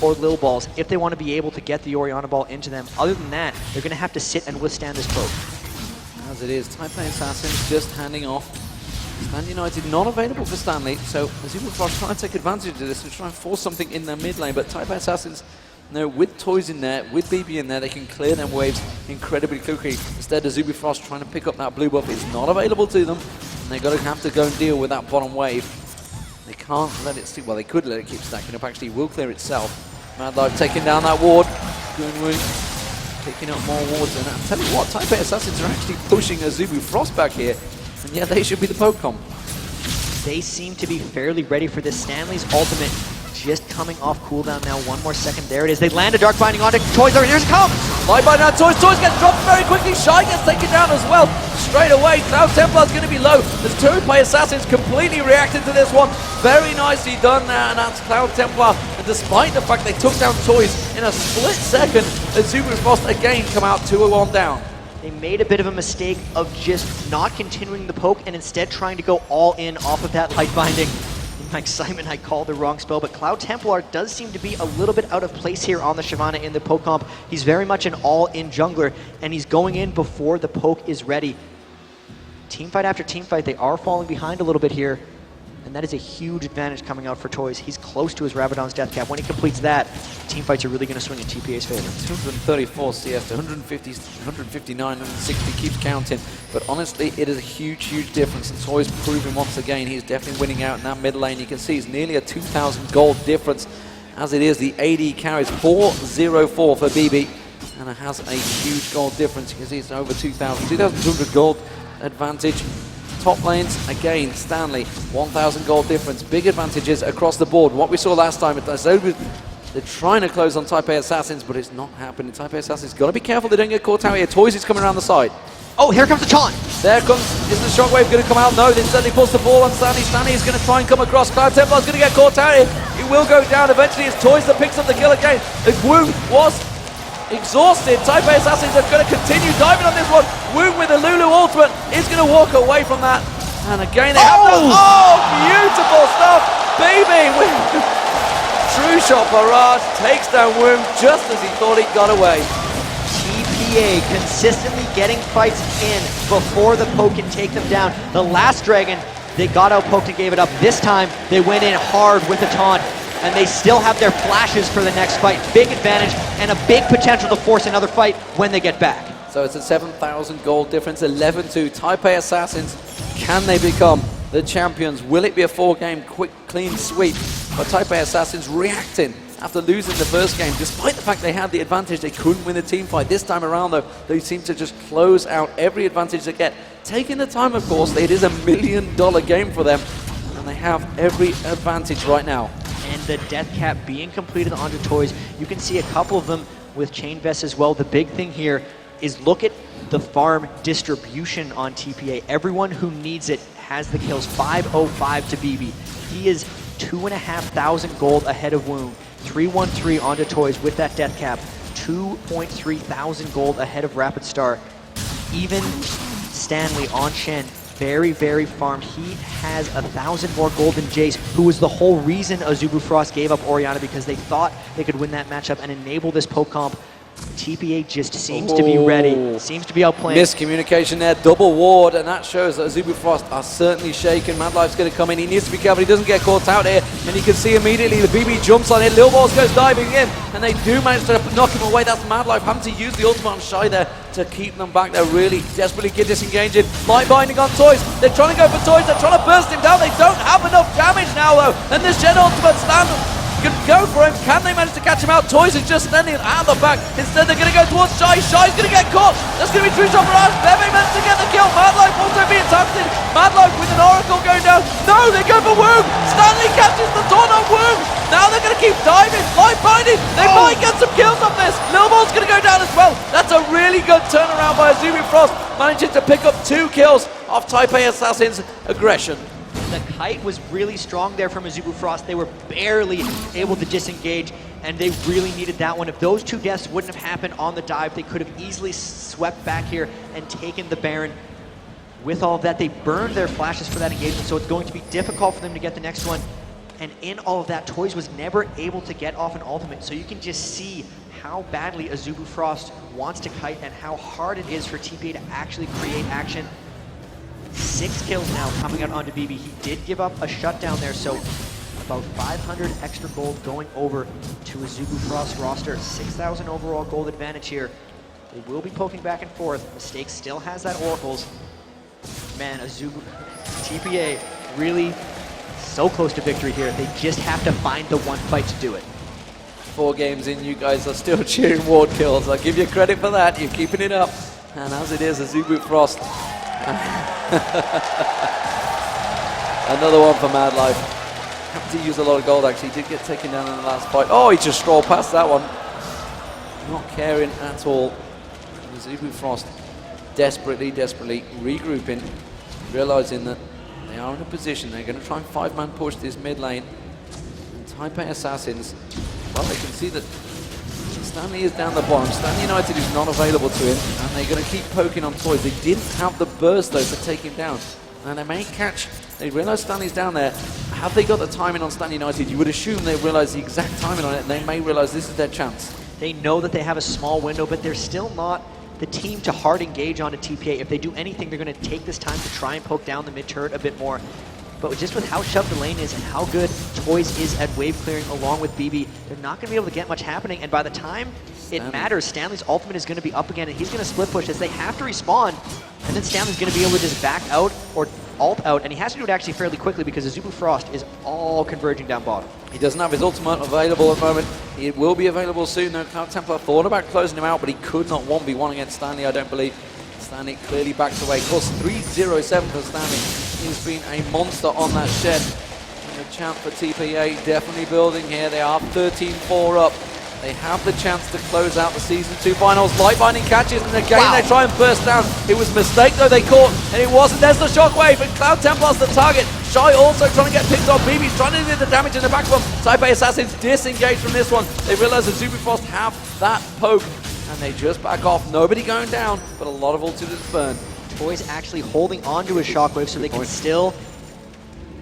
or Lil Balls if they want to be able to get the Orianna Ball into them. Other than that, they're going to have to sit and withstand this poke. As it is, Taipei Assassins just handing off. Stand United not available for Stanley, so Azumafrost trying to take advantage of this and try and force something in their mid lane, but Taipei Assassins, with Toys in there, with BB in there, they can clear them waves incredibly quickly. Instead, Azumafrost trying to pick up that blue buff is not available to them, and they're going to have to go and deal with that bottom wave. They can't let it see, well, they could let it keep stacking up, actually, it will clear itself. Mad Life taking down that ward. Goonwoo picking up more wards, and I'm telling you what, Taipei Assassins are actually pushing Azumafrost back here, and yeah, they should be the poke comp. They seem to be fairly ready for this. Stanley's ultimate just coming off cooldown now. One more second. There it is. They land a Dark Binding onto Toys. Here it comes! Light Binding on Toys. Toys gets dropped very quickly. Shy gets taken down as well. Straight away, Cloud Templar's going to be low. As Taipei Assassins completely reacted to this one. Very nicely done there, and that's Cloud Templar. And despite the fact they took down Toys in a split second, Azumafrost again come out 2-1 down. They made a bit of a mistake of just not continuing the poke and instead trying to go all in off of that Light Binding. In my excitement, I called the wrong spell, but Cloud Templar does seem to be a little bit out of place here on the Shyvana in the poke comp. He's very much an all-in jungler, and he's going in before the poke is ready. Teamfight after teamfight, they are falling behind a little bit here, and that is a huge advantage coming out for Toys. He's close to his Rabadon's death cap. When he completes that, teamfights are really going to swing in TPA's favor. 234 CS to 150, 159, 160, keeps counting. But honestly, it is a huge, huge difference. And Toys proving once again he's definitely winning out in that mid lane. You can see it's nearly a 2,000 gold difference. As it is, the AD carries 404 for BB, and it has a huge gold difference. You can see it's over 2,000, 2,200 gold advantage. Top lanes, again, Stanley, 1,000 gold difference. Big advantages across the board. What we saw last time, they're trying to close on Taipei Assassins, but it's not happening. Taipei Assassins got to be careful they don't get caught out here. Toys is coming around the side. Oh, here comes the taunt! There comes, is the shockwave going to come out? No, they certainly pulls the ball on Stanley. Stanley is going to try and come across. Cloud Templar is going to get caught out here. He will go down. Eventually it's Toys that picks up the kill again. The Wu was exhausted. Taipei Assassins are going to continue diving on this one. Wu with a Lulu ultimate is going to walk away from that. And again they have to, beautiful stuff. Baby with True Shot Barrage takes down Wu just as he thought he got away. TPA consistently getting fights in before the poke can take them down. The last Dragon, they got out poked and gave it up. This time they went in hard with the taunt, and they still have their flashes for the next fight. Big advantage and a big potential to force another fight when they get back. So it's a 7,000 gold difference, 11-2. Taipei Assassins, can they become the champions? Will it be a 4-game quick, clean sweep? But Taipei Assassins reacting after losing the first game. Despite the fact they had the advantage, they couldn't win the team fight. This time around, though, they seem to just close out every advantage they get. Taking the time, of course, it is $1 million game for them, and they have every advantage right now. And the death cap being completed onto Toys, you can see a couple of them with Chain Vest as well. The big thing here is look at the farm distribution on TPA. Everyone who needs it has the kills. 505 to BB. He is 2,500 gold ahead of Wound. 313 onto Toys with that death cap. 2.3 thousand gold ahead of Rapid Star. Even Stanley on Shen, very, very farmed. He has 1,000 more gold than Jace, who was the whole reason Azumafrost gave up Orianna, because they thought they could win that matchup and enable this poke comp. TPA just seems to be ready, seems to be outplaying. Miscommunication there, double ward, and that shows that Azumafrost are certainly shaken. Mad Life's going to come in, he needs to be careful, he doesn't get caught out here, and you can see immediately the BB jumps on it, Lil Balls goes diving in, and they do manage to knock him away. That's Mad Life having to use the ultimate on Shy there to keep them back. They're really desperately disengaging. Light Binding on Toys, they're trying to go for Toys, they're trying to burst him down, they don't have enough damage now though, and this Shen ultimate stands can go for him. Can they manage to catch him out? Toys is just standing out the back. Instead, they're going to go towards Shy. Shy's going to get caught. That's going to be True Shot Barrage. Bebe managed to get the kill. Mad Life also being targeted. Mad Life with an Oracle going down. No, they go for Wu. Stanley catches the taunt on Wu. Now they're going to keep diving. Light Binding. They might get some kills off this. Lil Ball's going to go down as well. That's a really good turnaround by Azumafrost, managing to pick up 2 kills off Taipei Assassin's aggression. The kite was really strong there from Azumafrost. They were barely able to disengage, and they really needed that one. If those 2 deaths wouldn't have happened on the dive, they could have easily swept back here and taken the Baron. With all of that, they burned their flashes for that engagement, so it's going to be difficult for them to get the next one. And in all of that, Toys was never able to get off an ultimate. So you can just see how badly Azubu Frost wants to kite and how hard it is for TPA to actually create action. 6 kills now coming out onto BB. He did give up a shutdown there, so about 500 extra gold going over to Azubu Frost roster. 6,000 overall gold advantage here. They will be poking back and forth. Mistake still has that Oracles. Man, Azubu, TPA really so close to victory here. They just have to find the one fight to do it. 4 games in, you guys are still cheering ward kills. I'll give you credit for that. You're keeping it up. And as it is, Azubu Frost. Another one for Mad Life. Happened to use a lot of gold, actually. He did get taken down in the last fight. Oh, he just strolled past that one. Not caring at all. Azubu Frost desperately regrouping, realizing that they are in a position. They're going to try and 5-man push this mid lane. And Taipei Assassins, well, they can see that Stanley is down the bottom. Stanley United is not available to him, and they're going to keep poking on Toys. They didn't have the burst, though, to take him down. And they may catch, they realize Stanley's down there. Have they got the timing on Stanley United? You would assume they realize the exact timing on it, and they may realize this is their chance. They know that they have a small window, but they're still not the team to hard engage onto TPA. If they do anything, they're going to take this time to try and poke down the mid turret a bit more. But just with how shoved the lane is and how good Toys is at wave clearing along with BB, they're not going to be able to get much happening. And by the time it matters, Stanley's ultimate is going to be up again, and he's going to split push as they have to respawn. And then Stanley's going to be able to just back out or ult out, and he has to do it actually fairly quickly because Azubu Frost is all converging down bottom. He doesn't have his ultimate available at the moment. It will be available soon, though. Cloud Templar thought about closing him out, but he could not 1v1 against Stanley, I don't believe. Stanley clearly backs away. Of course, 3-0-7 for Stanley. He's been a monster on that shed. And the champ for TPA definitely building here. They are 13-4 up. They have the chance to close out the Season 2 finals. Lightbinding catches, and again they try and burst down. It was a mistake, though, they caught, and it wasn't. There's the shockwave, and Cloud Templar's the target. Shy also trying to get picked off. BB's trying to do the damage in the back of them. Taipei Assassins disengaged from this one. They realize that Azubu Frost have that poke, and they just back off. Nobody going down, but a lot of ultimates burn. Toys actually holding on to his shockwave so they can still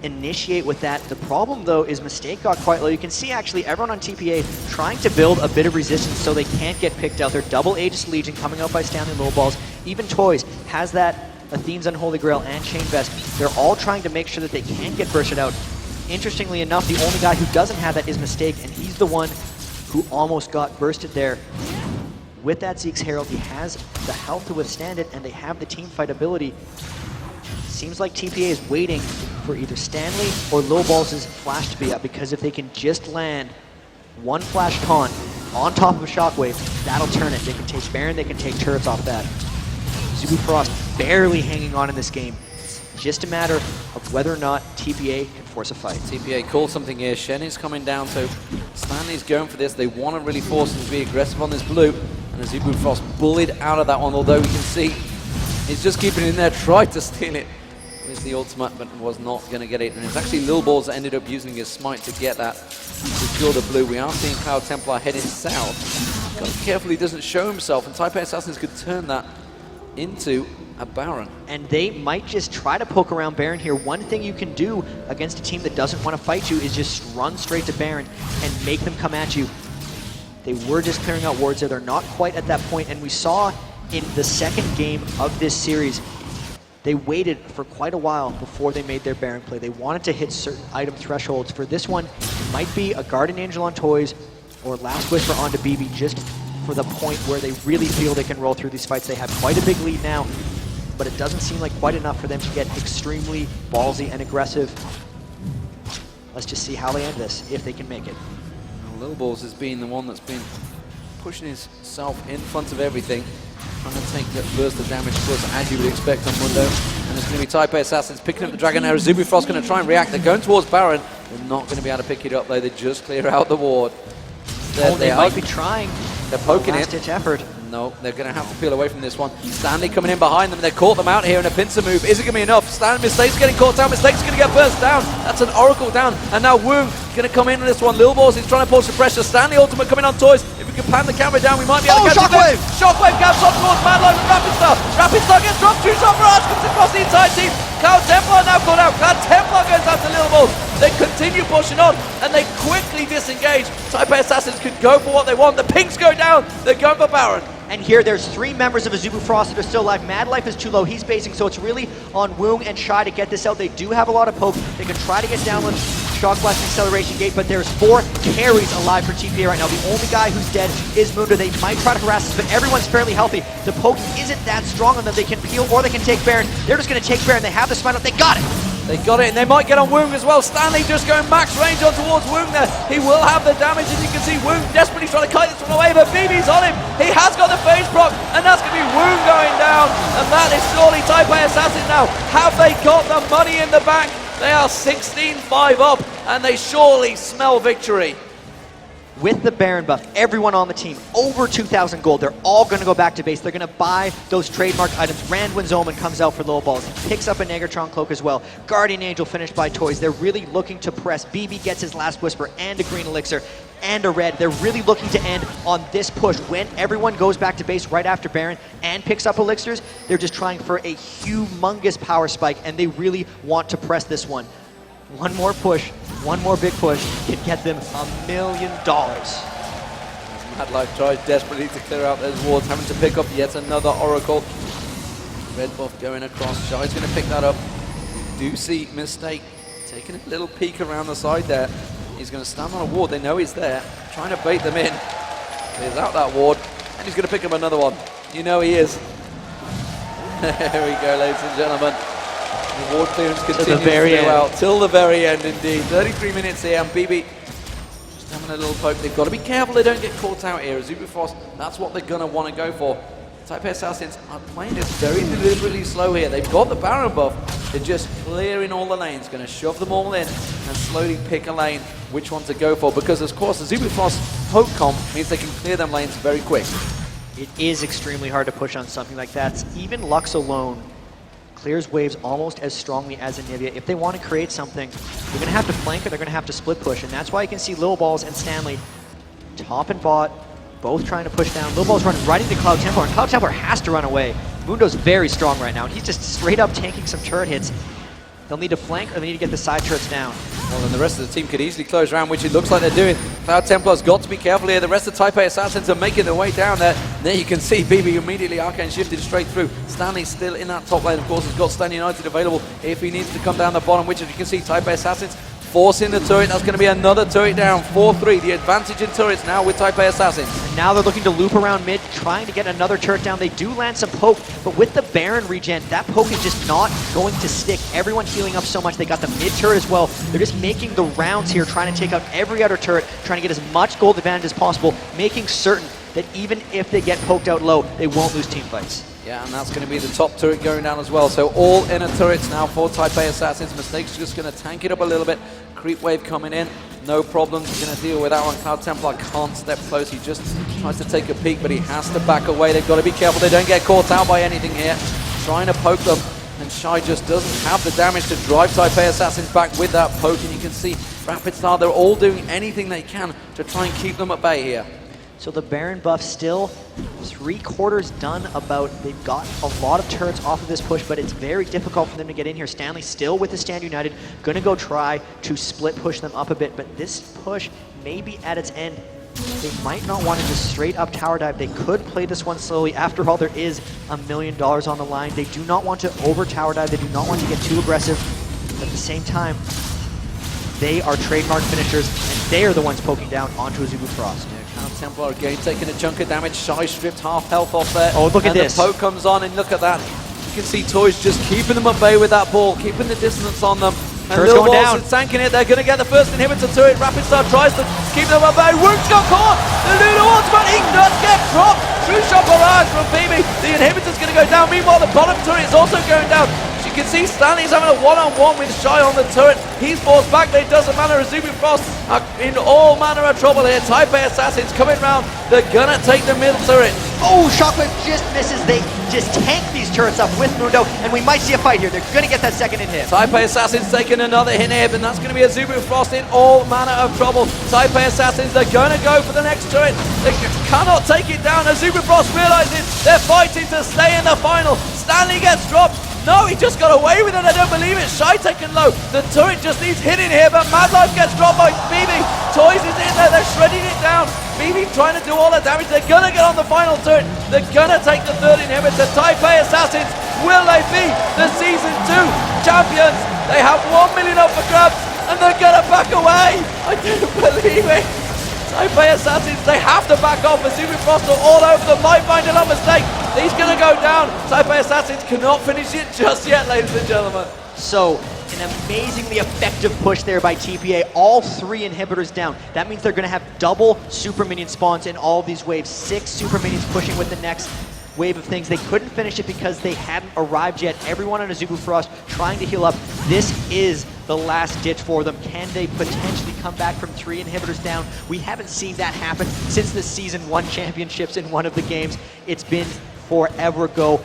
initiate with that. The problem, though, is Mistake got quite low. You can see actually everyone on TPA trying to build a bit of resistance so they can't get picked out. They're double Aegis Legion coming out by Stanley Lowballs. Even Toys has that Athene's Unholy Grail and Chain Vest. They're all trying to make sure that they can get bursted out. Interestingly enough, the only guy who doesn't have that is Mistake, and he's the one who almost got bursted there. With that Zeke's Herald, he has the health to withstand it, and they have the team fight ability. Seems like TPA is waiting for either Stanley or Lowballs' flash to be up, because if they can just land one flash taunt on top of a shockwave, that'll turn it. They can take Baron, they can take turrets off that. Azubu Frost barely hanging on in this game. It's just a matter of whether or not TPA can force a fight. TPA called something here. Shen is coming down, so Stanley's going for this. They want to really force him to be aggressive on this blue, and Azubu Frost bullied out of that one, although we can see he's just keeping it in there, tried to steal it. Is the ultimate, but was not going to get it. And it's actually Lil Balls that ended up using his smite to get that, secure the blue. We are seeing Cloud Templar heading south. Got to be careful he doesn't show himself, and Taipei Assassins could turn that into a Baron. And they might just try to poke around Baron here. One thing you can do against a team that doesn't want to fight you is just run straight to Baron and make them come at you. They were just clearing out wards there. They're not quite at that point, and we saw in the second game of this series, they waited for quite a while before they made their Baron play. They wanted to hit certain item thresholds. For this one, it might be a Guardian Angel on Toys or Last Whisper onto BB, just for the point where they really feel they can roll through these fights. They have quite a big lead now, but it doesn't seem like quite enough for them to get extremely ballsy and aggressive. Let's just see how they end this, if they can make it. Lil Balls has been the one that's been pushing himself in front of everything, trying to take that burst of damage, of course, as you would expect on Mundo. And it's going to be Taipei Assassins picking up the Dragon Arrow. Azubu Frost going to try and react. They're going towards Baron. They're not going to be able to pick it up, though. They just clear out the ward. They might be trying. They're poking it. Last-ditch effort. No, they're going to have to peel away from this one. Stanley coming in behind them. They caught them out here in a pincer move. Is it going to be enough? Mistake's getting caught down. Mistake's going to get burst down. That's an Oracle down. And now Wu going to come in on this one. Lil Balls is trying to push the pressure. Stanley ultimate coming on Toys. If we can pan the camera down, we might be able to catch Shockwave! it. Shockwave gaps up towards Mad Life and Rapid Star. Rapid Star gets dropped. 2-shot barrage comes across the entire team. Cloud Templar now caught out. Cloud Templar goes out to Lil Balls. They continue pushing on, and they quickly disengage. Taipei Assassins could go for what they want. The pinks go down. They're going for Baron. And here, there's 3 members of Azubu Frost that are still alive. Mad Life is too low. He's basing, so it's really on Woong and Shy to get this out. They do have a lot of poke. They can try to get down with Shock Blast and Acceleration Gate, but there's 4 carries alive for TPA right now. The only guy who's dead is Mundo. They might try to harass us, but everyone's fairly healthy. The poke isn't that strong on them. They can peel or they can take Baron. They're just going to take Baron. They have the spine up. They got it. They got it, and they might get on Woong as well. Stanley just going max range on towards Woong there. He will have the damage, and you can see Woong desperately trying to kite this one away, but BB's on him. He has got the phase proc, and that's going to be Woong going down, and that is surely Taipei Assassins now. Have they got the money in the bank? They are 16-5 up, and they surely smell victory. With the Baron buff, everyone on the team, over 2,000 gold, they're all going to go back to base. They're going to buy those trademark items. Randwin's Omen comes out for low balls. He picks up a Negatron Cloak as well. Guardian Angel finished by Toys. They're really looking to press. BB gets his last Whisper and a green elixir and a red. They're really looking to end on this push. When everyone goes back to base right after Baron and picks up elixirs, they're just trying for a humongous power spike, and they really want to press this one. One more push, one more big push can get them $1 million. Mad Life tries desperately to clear out those wards, having to pick up yet another Oracle. Red buff going across. Shy's going to pick that up. Do see Mistake taking a little peek around the side there. He's going to stand on a ward. They know he's there, trying to bait them in. Clears out that ward, and he's going to pick up another one. You know he is. There we go, ladies and gentlemen. The ward clearance continues till the very end, indeed. 33 minutes here, and BB just having a little poke. They've got to be careful they don't get caught out here. Azubu Frost, that's what they're going to want to go for. Taipei Assassins are playing this very deliberately slow here. They've got the Baron buff. They're just clearing all the lanes, going to shove them all in and slowly pick a lane which one to go for, because of course Azubu Frost poke comp means they can clear them lanes very quick. It is extremely hard to push on something like that. Even Lux alone clears waves almost as strongly as Anivia. If they want to create something, they're going to have to flank or they're going to have to split push, and that's why you can see Lil Balls and Stanley, top and bot, both trying to push down. Lil Ball's running right into Cloud Templar, and Cloud Templar has to run away. Mundo's very strong right now, and he's just straight up tanking some turret hits. They'll need to flank or they need to get the side turrets down. Well, then the rest of the team could easily close around, which it looks like they're doing. Cloud Templar's got to be careful here. The rest of Taipei Assassins are making their way down there. There you can see BB immediately Arcane shifted straight through. Stanley's still in that top lane, of course. He's got Stan United available if he needs to come down the bottom, which as you can see, Taipei Assassins forcing the turret. That's going to be another turret down, 4-3. The advantage in turrets now with Taipei Assassins. And now they're looking to loop around mid, trying to get another turret down. They do land some poke, but with the Baron regen, that poke is just not going to stick. Everyone healing up so much. They got the mid turret as well. They're just making the rounds here, trying to take out every other turret, trying to get as much gold advantage as possible, making certain that even if they get poked out low, they won't lose team fights. Yeah, and that's going to be the top turret going down as well. So all inner turrets now for Taipei Assassins. Mistake's just going to tank it up a little bit. Creep wave coming in. No problems. He's going to deal with that one. Cloud Templar can't step close. He just tries to take a peek, but he has to back away. They've got to be careful they don't get caught out by anything here. Trying to poke them, and Shy just doesn't have the damage to drive Taipei Assassins back with that poke. And you can see Rapid Star, they're all doing anything they can to try and keep them at bay here. So the Baron buff still 3/4 done about. They've got a lot of turrets off of this push, but it's very difficult for them to get in here. Stanley still with the Stand United, gonna go try to split push them up a bit, but this push may be at its end. They might not want to just straight up tower dive. They could play this one slowly. After all, there is $1 million on the line. They do not want to over tower dive. They do not want to get too aggressive. But at the same time, they are trademark finishers, and they are the ones poking down onto Azubu Frost. Cloud Templar again taking a chunk of damage. Shy stripped half health off there. Oh, look at this. And the poke comes on, and look at that. You can see Toys just keeping them at bay with that ball, keeping the distance on them. And Turret's Lil going Balls down. is tanking it. They're going to get the first inhibitor turret. Rapid Star tries to keep them at bay. Woong's got caught. The Lulu ultimate, he does get dropped. True shot barrage from BB. The inhibitor's going to go down. Meanwhile, the bottom turret is also going down. You can see Stanley's having a one-on-one with Shy on the turret. He's forced back, but it doesn't matter. Azubu Frost are in all manner of trouble here. Taipei Assassins coming round. They're gonna take the middle turret. Oh, Shockwave just misses. They just tank these turrets up with Mundo, and we might see a fight here. They're going to get that second inhib. Taipei Assassins taking another inhib, and that's going to be Azubu Frost in all manner of trouble. Taipei Assassins, they're going to go for the next turret. They cannot take it down. Azubu Frost realizes they're fighting to stay in the final. Stanley gets dropped. No, he just got away with it. I don't believe it. Shy taken low. The turret just needs hitting here, but Mad Life gets dropped by BB. Toys is in there. They're shredding it down. BB trying to do all the damage. They're going to get on the final turret. They're going to take the third inhibitor. Taipei Assassins, will they be the Season 2 champions? They have 1 million up for grabs, and they're going to back away. I don't believe it. Taipei Assassins, they have to back off. Azubu Frost are all over them. Mindfinder, no mistake. He's going to go down. Taipei Assassins cannot finish it just yet, ladies and gentlemen. So, an amazingly effective push there by TPA. All 3 inhibitors down. That means they're going to have double super minion spawns in all of these waves. 6 super minions pushing with the next wave of things. They couldn't finish it because they hadn't arrived yet. Everyone on Azubu Frost trying to heal up. This is the last ditch for them. Can they potentially come back from 3 inhibitors down? We haven't seen that happen since the Season 1 championships in one of the games. It's been forever ago.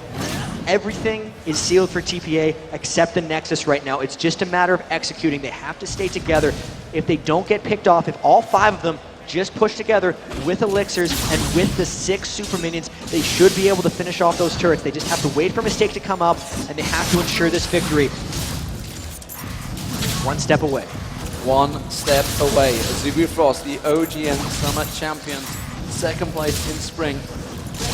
Everything is sealed for TPA except the Nexus right now. It's just a matter of executing. They have to stay together. If they don't get picked off, if all 5 of them just push together with elixirs and with the 6 super minions, they should be able to finish off those turrets. They just have to wait for Mistake to come up, and they have to ensure this victory. 1 step away. 1 step away. Azubu Frost, the OGN Summer Champions, 2nd place in spring.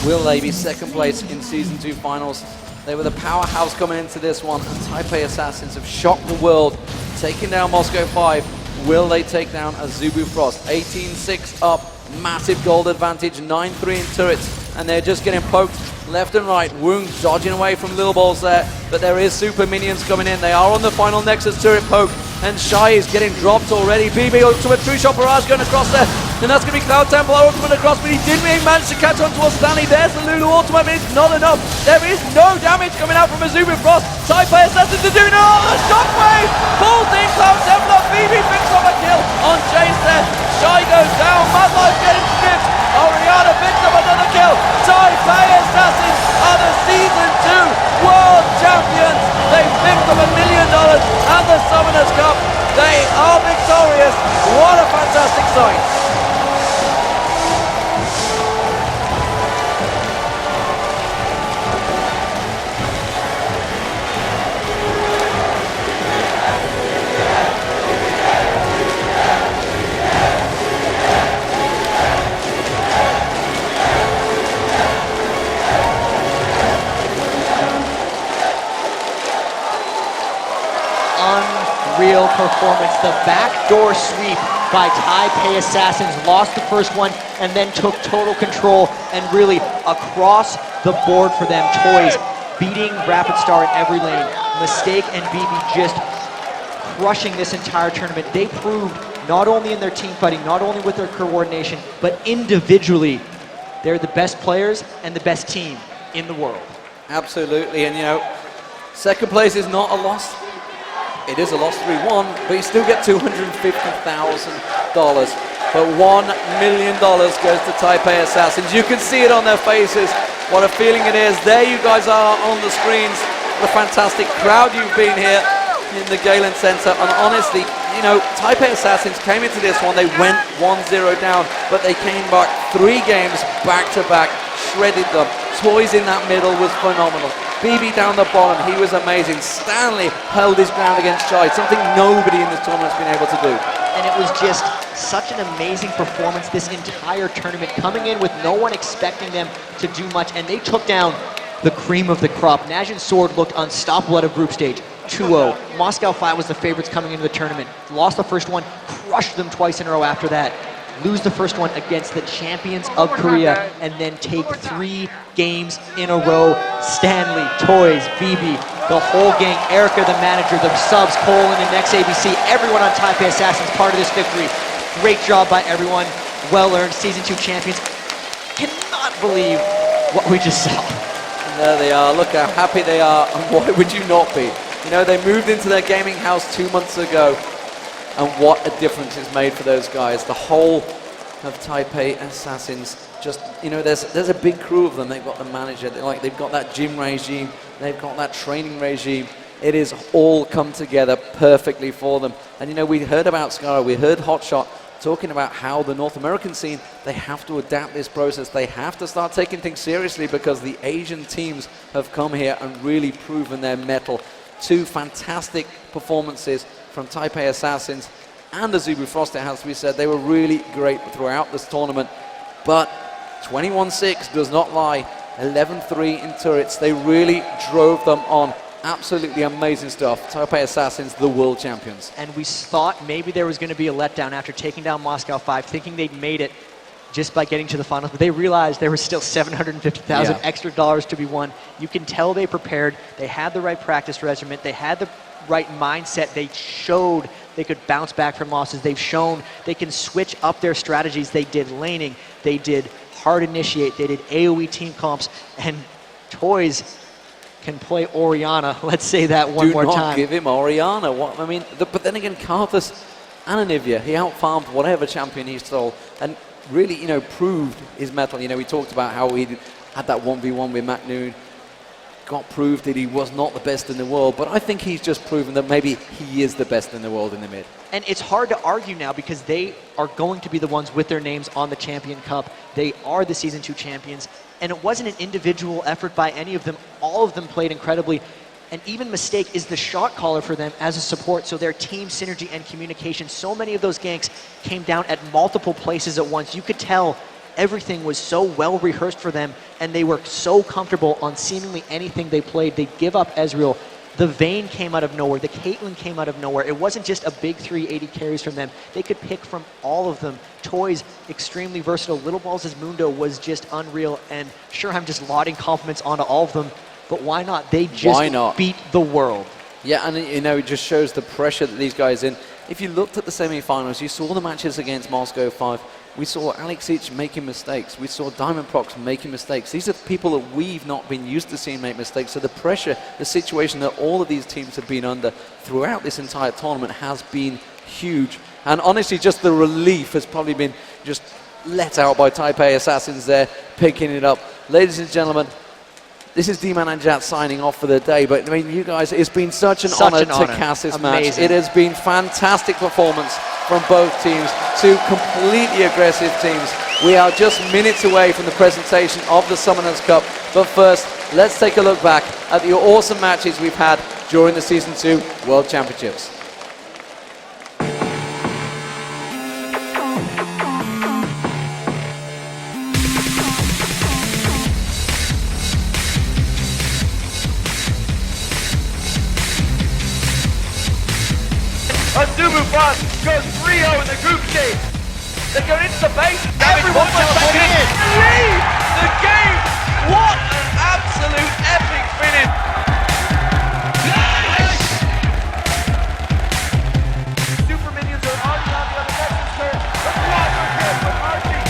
Will they be 2nd place in Season 2 finals? They were the powerhouse coming into this one, and Taipei Assassins have shocked the world, taking down Moscow 5. Will they take down Azubu Frost? 18-6 up, massive gold advantage, 9-3 in turrets, and they're just getting poked left and right. Woong dodging away from Lil Balls there, but there is super minions coming in. They are on the final Nexus turret poke, and Shy is getting dropped already. BB Ultimate True Shot Barrage going across there, and that's going to be Cloud Temple Ultimate across, but he didn't even manage to catch on towards Stanley. There's the Lulu Ultimate, but it's not enough. There is no damage coming out from Azubu Frost. Taipei Assassins are doing all the shockwave! Pulls in Cloud Temple, BB picks up a kill on Chase there. Shy goes down, Mad Life getting stripped. Oriana picks up another kill. Taipei Assassins are the Season 2 World Champions. They picked up $1 million and the Summoners Cup. They are victorious. What a fantastic sight. Unreal performance. The backdoor sweep by Taipei Assassins, lost the first one and then took total control, and really across the board for them. Toys beating Rapid Star in every lane. Mistake and BB just crushing this entire tournament. They proved not only in their team fighting, not only with their coordination, but individually, they're the best players and the best team in the world. Absolutely, and you know, 2nd place is not a loss. It is a loss 3-1, but you still get $250,000. But $1 million goes to Taipei Assassins. You can see it on their faces, what a feeling it is. There you guys are on the screens. What a fantastic crowd you've been here in the Galen Center. And honestly, you know, Taipei Assassins came into this one, they went 1-0 down, but they came back 3 games back-to-back, shredded them. Toys in that middle was phenomenal. BB down the bottom, he was amazing. Stanley held his ground against Shy, something nobody in this tournament's been able to do. And it was just such an amazing performance this entire tournament, coming in with no one expecting them to do much, and they took down the cream of the crop. Najin's Sword looked unstoppable at a group stage. 2-0. Moscow 5 was the favorites coming into the tournament. Lost the first one, crushed them twice in a row after that. Lose the first one against the champions of Korea, and then take 3 games in a row. Stanley, Toys, BB, the whole gang, Erica, the manager, the subs, Colin, and XABC, everyone on Taipei Assassins part of this victory. Great job by everyone. Well earned. Season 2 champions. Cannot believe what we just saw. And there they are. Look how happy they are, and why would you not be? You know, they moved into their gaming house 2 months ago, and what a difference it's made for those guys. The whole of Taipei Assassins. Just, you know, there's a big crew of them. They've got the manager, they've got that gym regime, they've got that training regime. It is all come together perfectly for them. And you know, we heard about Scara, we heard Hotshot talking about how the North American scene, they have to adapt this process. They have to start taking things seriously because the Asian teams have come here and really proven their mettle. Two fantastic performances from Taipei Assassins and Azubu Frost, it has to be said. They were really great throughout this tournament. But 21-6 does not lie. 11-3 in turrets. They really drove them on. Absolutely amazing stuff. Taipei Assassins, the world champions. And we thought maybe there was going to be a letdown after taking down Moscow 5, thinking they'd made it just by getting to the finals, but they realized there was still $750,000 extra dollars to be won. You can tell they prepared. They had the right practice regimen. They had the right mindset. They showed they could bounce back from losses. They've shown they can switch up their strategies. They did laning. They did hard initiate. They did AoE team comps. And Toys can play Orianna. Let's say that one more time. Do not give him Orianna. What, I mean, but then again, Karthus and Anivia, he outfarmed whatever champion he stole and really, you know, proved his mettle. You know, we talked about how he had that 1v1 with McNoon, got proved that he was not the best in the world, but I think he's just proven that maybe he is the best in the world in the mid. And it's hard to argue now because they are going to be the ones with their names on the Champion Cup. They are the Season 2 champions, and it wasn't an individual effort by any of them. All of them played incredibly, and even Mistake is the shot caller for them as a support, so their team synergy and communication, so many of those ganks came down at multiple places at once. You could tell everything was so well rehearsed for them, and they were so comfortable on seemingly anything they played. They'd give up Ezreal. The Vayne came out of nowhere. The Caitlyn came out of nowhere. It wasn't just a big 380 carries from them. They could pick from all of them. Toys, extremely versatile. Little Balls' Mundo was just unreal, and sure, I'm just lauding compliments onto all of them, but why not? They just beat the world. Yeah, and you know, it just shows the pressure that these guys in. If you looked at the semi-finals, you saw the matches against Moscow 5. We saw Alexic making mistakes. We saw Diamond Prox making mistakes. These are people that we've not been used to seeing make mistakes. So the pressure, the situation that all of these teams have been under throughout this entire tournament has been huge. And honestly, just the relief has probably been just let out by Taipei Assassins there, picking it up. Ladies and gentlemen, this is D-Man and Jat signing off for the day, but I mean, you guys, it's been such an honor to cast this match. It has been fantastic performance from both teams, two completely aggressive teams. We are just minutes away from the presentation of the Summoners Cup, but first, let's take a look back at the awesome matches we've had during the Season 2 World Championships. Azubu Frost goes 3-0 in the group stage. They go into the base. Everyone was back in. Lead the game. What an absolute epic finish. Nice. Super minions are already on the other Nexus turret. The quadra kill from Archie.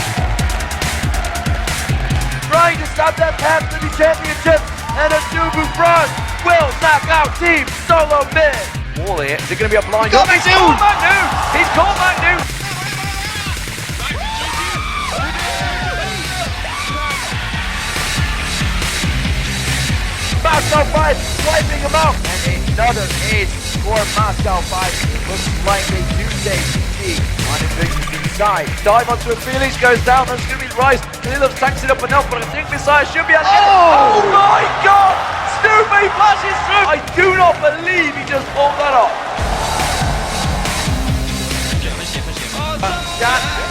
Trying to stop that path to the championship. And Azubu Frost will knock out Team Solo Mid. Wally, is it going to be a blind? He's caught McNoon! He's caught McNoon! Moscow 5 wiping him out. And another ace for Moscow 5. Looks like they do take GG on Invision's side. Dive onto a Felix, goes down on Scooby's Rise. Lilith tanks it up enough, but I think Messiah should be able to get it. Oh my god! Scooby flashes through! I do not believe he just pulled that off.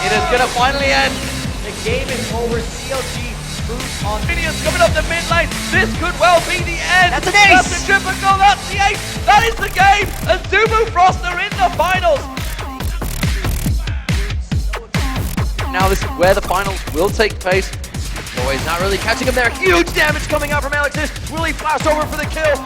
It is going to finally end. The game is over. CLG moves on. Minions coming up the mid lane. This could well be the end. That's an ace! That's the triple goal. That's the ace. That is the game. Azubu Frost are in the finals. Now this is where the finals will take place. Toys not really catching him there. Huge damage coming out from Alexis. Will he flash over for the kill?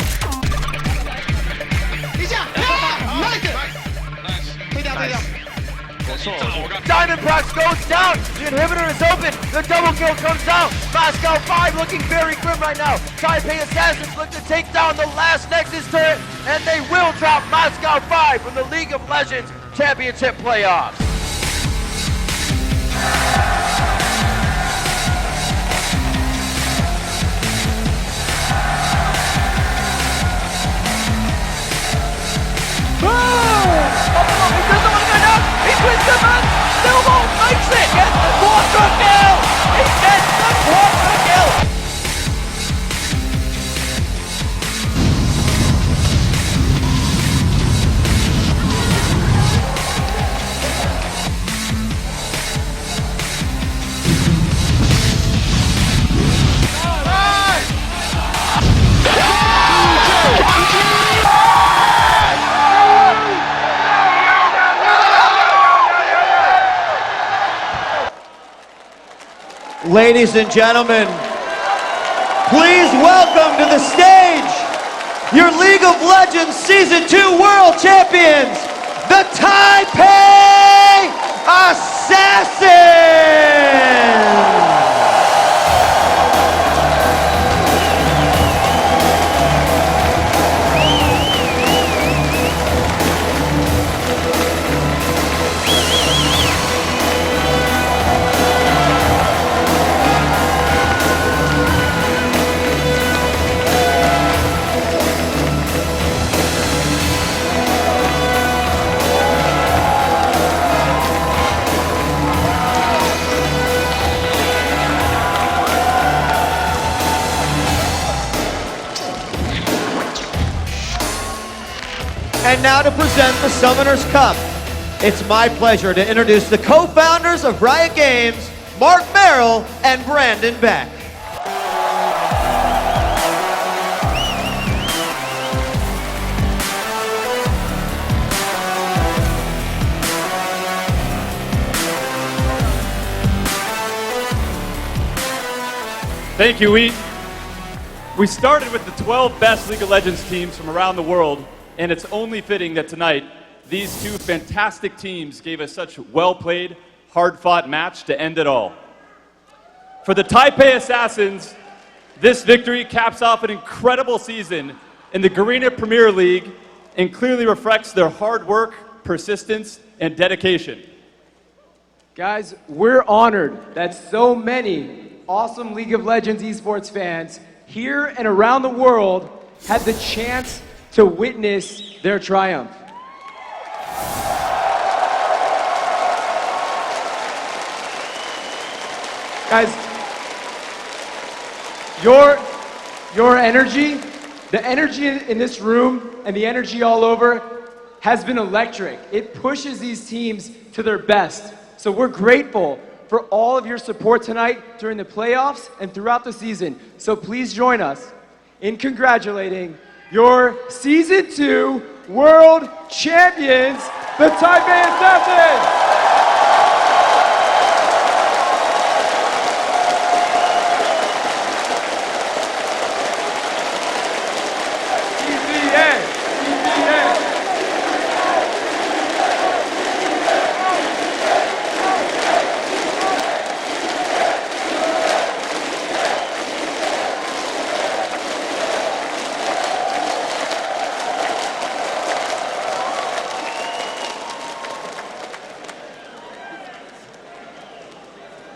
Diamond Prox goes down. The inhibitor is open. The double kill comes out. Moscow 5 looking very grim right now. Taipei Assassins look to take down the last Nexus turret, and they will drop Moscow 5 from the League of Legends Championship playoffs. moment. Stillborn makes it. Gets the quarter kill. He gets the quarter kill. Ladies and gentlemen, please welcome to the stage your League of Legends Season 2 World Champions, the Taipei Assassins! And now to present the Summoner's Cup, it's my pleasure to introduce the co-founders of Riot Games, Mark Merrill and Brandon Beck. Thank you, Wheat. We started with the 12 best League of Legends teams from around the world, and it's only fitting that tonight, these two fantastic teams gave us such well-played, hard-fought match to end it all. For the Taipei Assassins, this victory caps off an incredible season in the Garena Premier League and clearly reflects their hard work, persistence, and dedication. Guys, we're honored that so many awesome League of Legends esports fans here and around the world had the chance to witness their triumph. Guys, your energy, the energy in this room and the energy all over has been electric. It pushes these teams to their best. So we're grateful for all of your support tonight during the playoffs and throughout the season. So please join us in congratulating your Season 2 World Champions, the Taipei Assassins!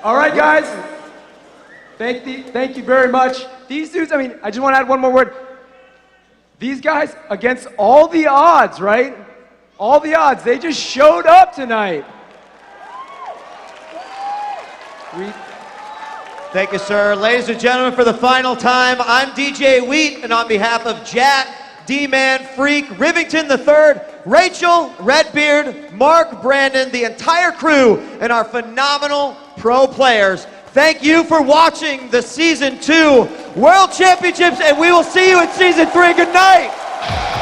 All right, guys. Thank you very much. These dudes, I mean, I just want to add one more word. These guys, against all the odds, right? All the odds, they just showed up tonight. Thank you, sir. Ladies and gentlemen, for the final time, I'm DJ Wheat, and on behalf of Jack, D-Man, Freak, Rivington III, Rachel, Redbeard, Mark, Brandon, the entire crew, and our phenomenal pro players, thank you for watching the Season 2 World Championships, and we will see you in Season 3. Good night!